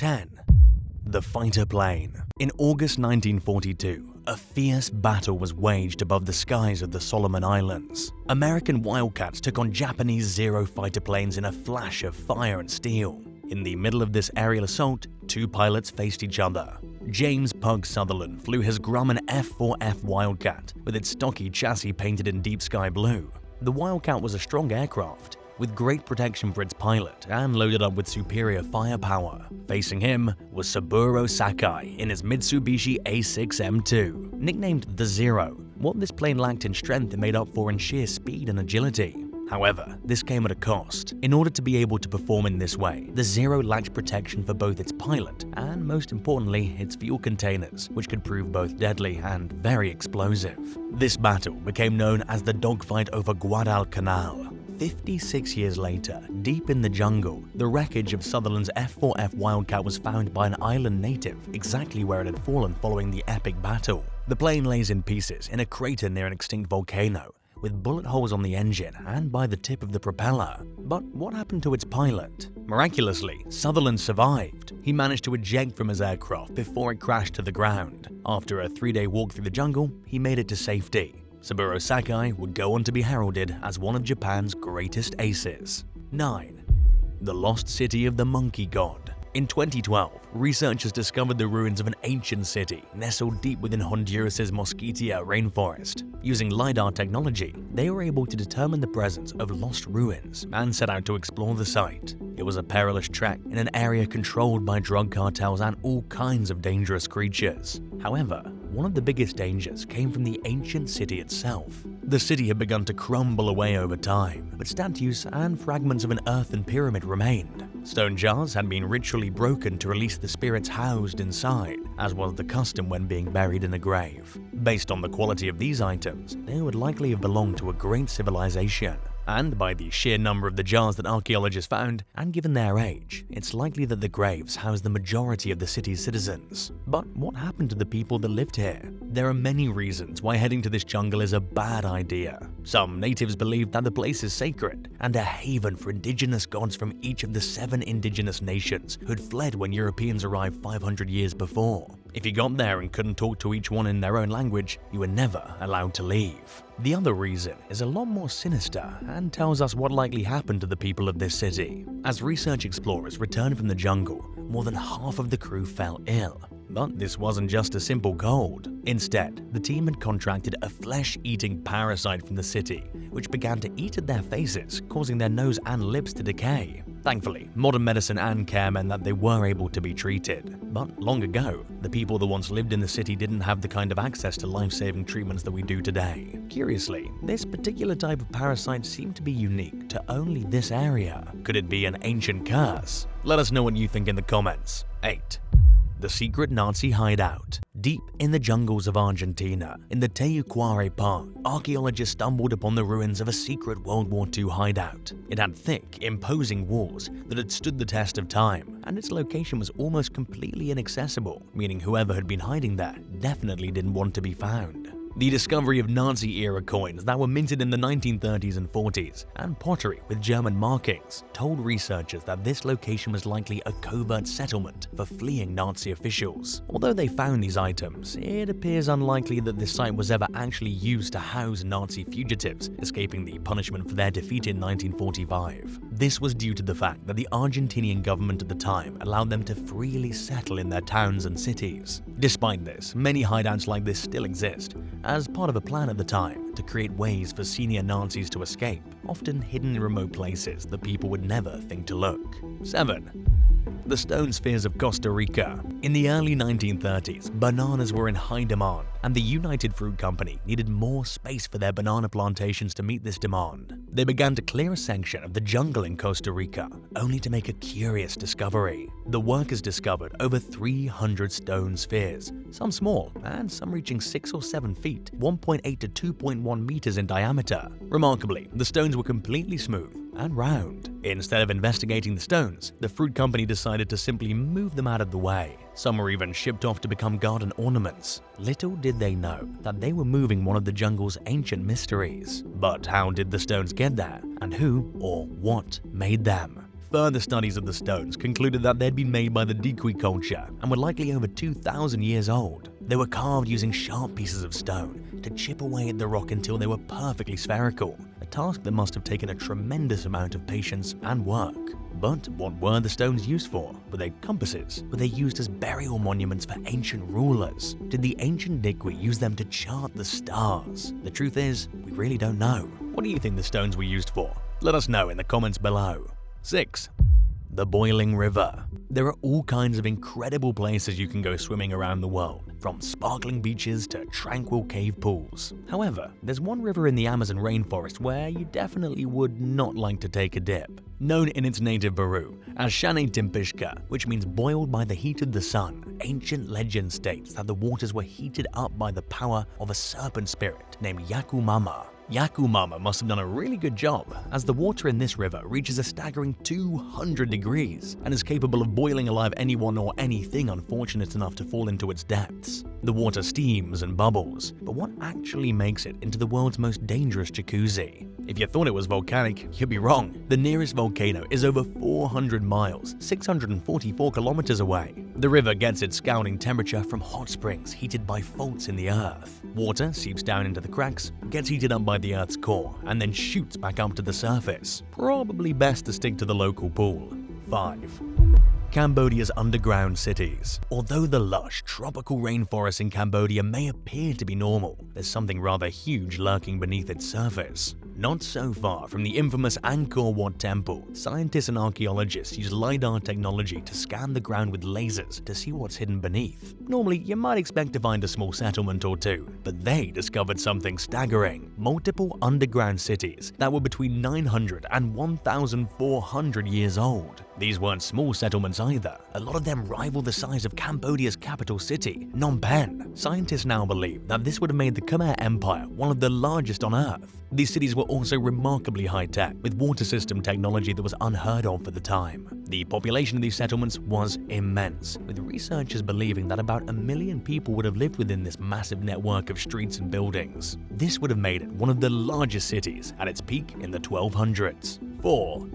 10. The fighter plane. In August 1942, a fierce battle was waged above the skies of the Solomon Islands. American Wildcats took on Japanese Zero fighter planes in a flash of fire and steel. In the middle of this aerial assault, two pilots faced each other. James "Pug" Sutherland flew his Grumman F-4F Wildcat with its stocky chassis painted in deep sky blue. The Wildcat was a strong aircraft, with great protection for its pilot and loaded up with superior firepower. Facing him was Saburo Sakai in his Mitsubishi A6M2. Nicknamed the Zero, what this plane lacked in strength it made up for in sheer speed and agility. However, this came at a cost. In order to be able to perform in this way, the Zero lacked protection for both its pilot and, most importantly, its fuel containers, which could prove both deadly and very explosive. This battle became known as the dogfight over Guadalcanal. 56 years later, deep in the jungle, the wreckage of Sutherland's F-4F Wildcat was found by an island native exactly where it had fallen following the epic battle. The plane lays in pieces in a crater near an extinct volcano, with bullet holes on the engine and by the tip of the propeller. But what happened to its pilot? Miraculously, Sutherland survived. He managed to eject from his aircraft before it crashed to the ground. After a 3-day walk through the jungle, he made it to safety. Saburo Sakai would go on to be heralded as one of Japan's greatest aces. 9. The Lost City of the Monkey God. In 2012, researchers discovered the ruins of an ancient city nestled deep within Honduras's Mosquitia Rainforest. Using Lidar Technology, they were able to determine the presence of lost ruins and set out to explore the site. It was a perilous trek in an area controlled by drug cartels and all kinds of dangerous creatures. However, one of the biggest dangers came from the ancient city itself. The city had begun to crumble away over time, but statues and fragments of an earthen pyramid remained. Stone jars had been ritually broken to release the spirits housed inside, as was the custom when being buried in a grave. Based on the quality of these items, they would likely have belonged to a great civilization. And by the sheer number of the jars that archaeologists found, and given their age, it's likely that the graves housed the majority of the city's citizens. But what happened to the people that lived here? There are many reasons why heading to this jungle is a bad idea. Some natives believe that the place is sacred and a haven for indigenous gods from each of the 7 indigenous nations who had fled when Europeans arrived 500 years before. If you got there and couldn't talk to each one in their own language, you were never allowed to leave. The other reason is a lot more sinister and tells us what likely happened to the people of this city. As research explorers returned from the jungle, more than half of the crew fell ill. But this wasn't just a simple cold. Instead, the team had contracted a flesh-eating parasite from the city, which began to eat at their faces, causing their nose and lips to decay. Thankfully, modern medicine and care meant that they were able to be treated. But long ago, the people that once lived in the city didn't have the kind of access to life-saving treatments that we do today. Curiously, this particular type of parasite seemed to be unique to only this area. Could it be an ancient curse? Let us know what you think in the comments. 8. The secret Nazi hideout. Deep in the jungles of Argentina, in the Teucuare Park, archaeologists stumbled upon the ruins of a secret World War II hideout. It had thick, imposing walls that had stood the test of time, and its location was almost completely inaccessible, meaning whoever had been hiding there definitely didn't want to be found. The discovery of Nazi-era coins that were minted in the 1930s and 40s, and pottery with German markings, told researchers that this location was likely a covert settlement for fleeing Nazi officials. Although they found these items, it appears unlikely that this site was ever actually used to house Nazi fugitives escaping the punishment for their defeat in 1945. This was due to the fact that the Argentinian government at the time allowed them to freely settle in their towns and cities. Despite this, many hideouts like this still exist, as part of a plan at the time to create ways for senior Nazis to escape, often hidden in remote places that people would never think to look. 7. The stone spheres of Costa Rica. In the early 1930s, bananas were in high demand, and the United Fruit Company needed more space for their banana plantations to meet this demand. They began to clear a section of the jungle in Costa Rica, only to make a curious discovery. The workers discovered over 300 stone spheres, some small and some reaching 6 or 7 feet, 1.8 to 2.1 meters in diameter. Remarkably, the stones were completely smooth and round. Instead of investigating the stones, the fruit company decided to simply move them out of the way. Some were even shipped off to become garden ornaments. Little did they know that they were moving one of the jungle's ancient mysteries. But how did the stones get there, and who or what made them? Further studies of the stones concluded that they'd been made by the Diquis culture and were likely over 2,000 years old. They were carved using sharp pieces of stone to chip away at the rock until they were perfectly spherical, a task that must have taken a tremendous amount of patience and work. But what were the stones used for? Were they compasses? Were they used as burial monuments for ancient rulers? Did the ancient Diquis use them to chart the stars? The truth is, we really don't know. What do you think the stones were used for? Let us know in the comments below. 6. The Boiling River. There are all kinds of incredible places you can go swimming around the world, from sparkling beaches to tranquil cave pools. However, there's one river in the Amazon rainforest where you definitely would not like to take a dip. Known in its native Peru as Shane Timpishka, which means boiled by the heat of the sun, ancient legend states that the waters were heated up by the power of a serpent spirit named Yakumama. Yakumama must have done a really good job, as the water in this river reaches a staggering 200 degrees and is capable of boiling alive anyone or anything unfortunate enough to fall into its depths. The water steams and bubbles, but what actually makes it into the world's most dangerous jacuzzi? If you thought it was volcanic, you'd be wrong. The nearest volcano is over 400 miles, 644 kilometers away. The river gets its scalding temperature from hot springs heated by faults in the earth. Water seeps down into the cracks, gets heated up by the Earth's core, and then shoots back up to the surface. Probably best to stick to the local pool. 5. Cambodia's underground cities. Although the lush, tropical rainforests in Cambodia may appear to be normal, there's something rather huge lurking beneath its surface. Not so far from the infamous Angkor Wat temple, scientists and archaeologists use Lidar technology to scan the ground with lasers to see what's hidden beneath. Normally, you might expect to find a small settlement or two, but they discovered something staggering. Multiple underground cities that were between 900 and 1,400 years old. These weren't small settlements either. A lot of them rival the size of Cambodia's capital city, Phnom Penh. Scientists now believe that this would have made the Khmer Empire one of the largest on Earth. These cities were also remarkably high-tech, with water system technology that was unheard of for the time. The population of these settlements was immense, with researchers believing that about 1 million people would have lived within this massive network of streets and buildings. This would have made it one of the largest cities at its peak in the 1200s. 4.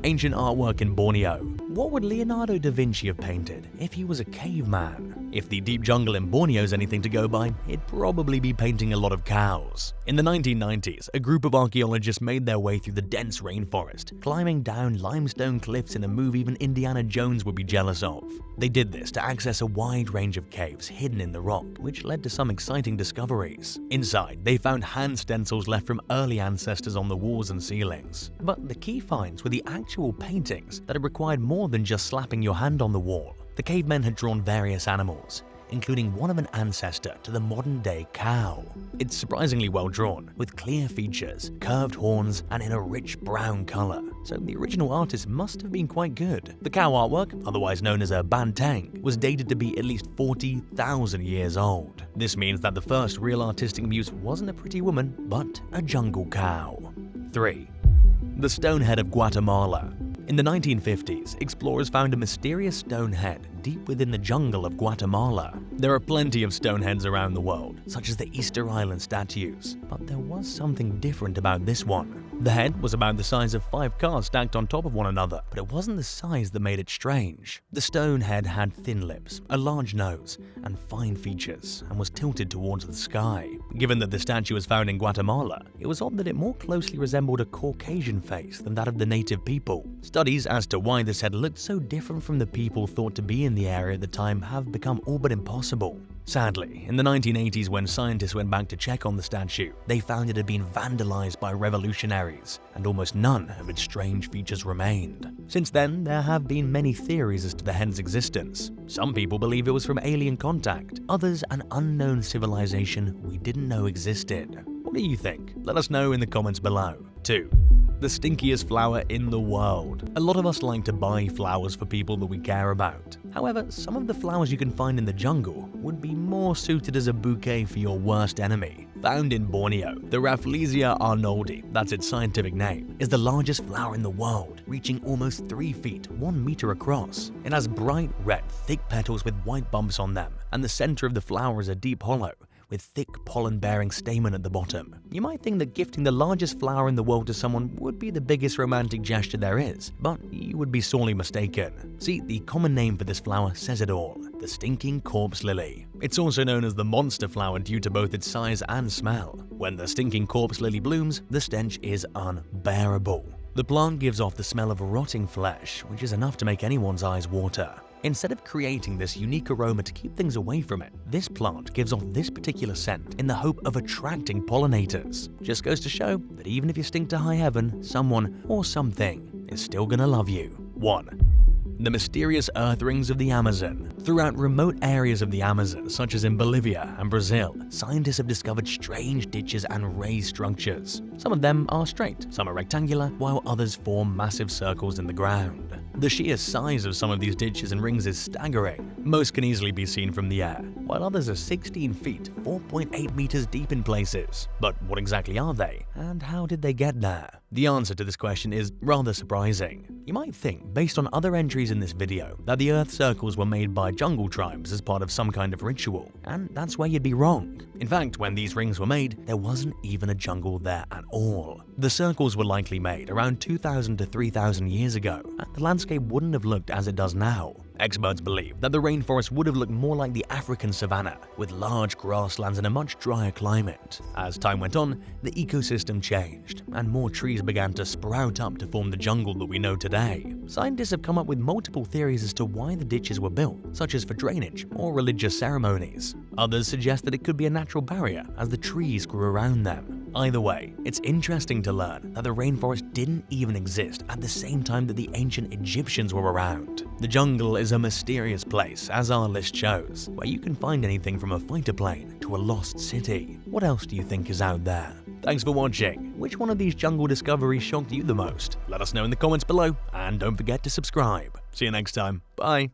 Ancient artwork in Borneo. What would Leonardo da Vinci have painted if he was a caveman? If the deep jungle in Borneo is anything to go by, he'd probably be painting a lot of cows. In the 1990s, a group of archaeologists made their way through the dense rainforest, climbing down limestone cliffs in a move even Indiana Jones would be jealous of. They did this to access a wide range of caves hidden in the rock, which led to some exciting discoveries. Inside, they found hand stencils left from early ancestors on the walls and ceilings. But the key finds were the actual paintings that had required more than just slapping your hand on the wall. The cavemen had drawn various animals, including one of an ancestor to the modern-day cow. It's surprisingly well drawn, with clear features, curved horns, and in a rich brown color, so the original artist must have been quite good. The cow artwork, otherwise known as a Banteng, was dated to be at least 40,000 years old. This means that the first real artistic muse wasn't a pretty woman, but a jungle cow. 3. The Stone Head of Guatemala. In the 1950s, explorers found a mysterious stone head deep within the jungle of Guatemala. There are plenty of stone heads around the world, such as the Easter Island statues, but there was something different about this one. The head was about the size of 5 cars stacked on top of one another, but it wasn't the size that made it strange. The stone head had thin lips, a large nose, and fine features, and was tilted towards the sky. Given that the statue was found in Guatemala, it was odd that it more closely resembled a Caucasian face than that of the native people. Studies as to why this head looked so different from the people thought to be in the area at the time have become all but impossible. Sadly, in the 1980s when scientists went back to check on the statue, they found it had been vandalized by revolutionaries, and almost none of its strange features remained. Since then, there have been many theories as to the head's existence. Some people believe it was from alien contact, others an unknown civilization we didn't know existed. What do you think? Let us know in the comments below. 2. The stinkiest flower in the world. A lot of us like to buy flowers for people that we care about. However, some of the flowers you can find in the jungle would be more suited as a bouquet for your worst enemy. Found in Borneo, the Rafflesia arnoldi, that's its scientific name, is the largest flower in the world, reaching almost 3 feet, 1 meter across. It has bright red, thick petals with white bumps on them, and the center of the flower is a deep hollow, with thick pollen-bearing stamen at the bottom. You might think that gifting the largest flower in the world to someone would be the biggest romantic gesture there is, but you would be sorely mistaken. See, the common name for this flower says it all: the stinking corpse lily. It's also known as the monster flower due to both its size and smell. When the stinking corpse lily blooms, the stench is unbearable. The plant gives off the smell of rotting flesh, which is enough to make anyone's eyes water. Instead of creating this unique aroma to keep things away from it, this plant gives off this particular scent in the hope of attracting pollinators. Just goes to show that even if you stink to high heaven, someone or something is still gonna love you. 1. The mysterious earth rings of the Amazon. Throughout remote areas of the Amazon, such as in Bolivia and Brazil, scientists have discovered strange ditches and raised structures. Some of them are straight, some are rectangular, while others form massive circles in the ground. The sheer size of some of these ditches and rings is staggering. Most can easily be seen from the air, while others are 16 feet, 4.8 meters deep in places. But what exactly are they, and how did they get there? The answer to this question is rather surprising. You might think, based on other entries in this video, that the earth circles were made by jungle tribes as part of some kind of ritual, and that's where you'd be wrong. In fact, when these rings were made, there wasn't even a jungle there at all. The circles were likely made around 2,000 to 3,000 years ago, and the landscape wouldn't have looked as it does now. Experts believe that the rainforest would have looked more like the African savanna, with large grasslands and a much drier climate. As time went on, the ecosystem changed, and more trees began to sprout up to form the jungle that we know today. Scientists have come up with multiple theories as to why the ditches were built, such as for drainage or religious ceremonies. Others suggest that it could be a natural barrier as the trees grew around them. Either way, it's interesting to learn that the rainforest didn't even exist at the same time that the ancient Egyptians were around. The jungle is a mysterious place, as our list shows, where you can find anything from a fighter plane to a lost city. What else do you think is out there? Thanks for watching. Which one of these jungle discoveries shocked you the most? Let us know in the comments below, and don't forget to subscribe. See you next time. Bye.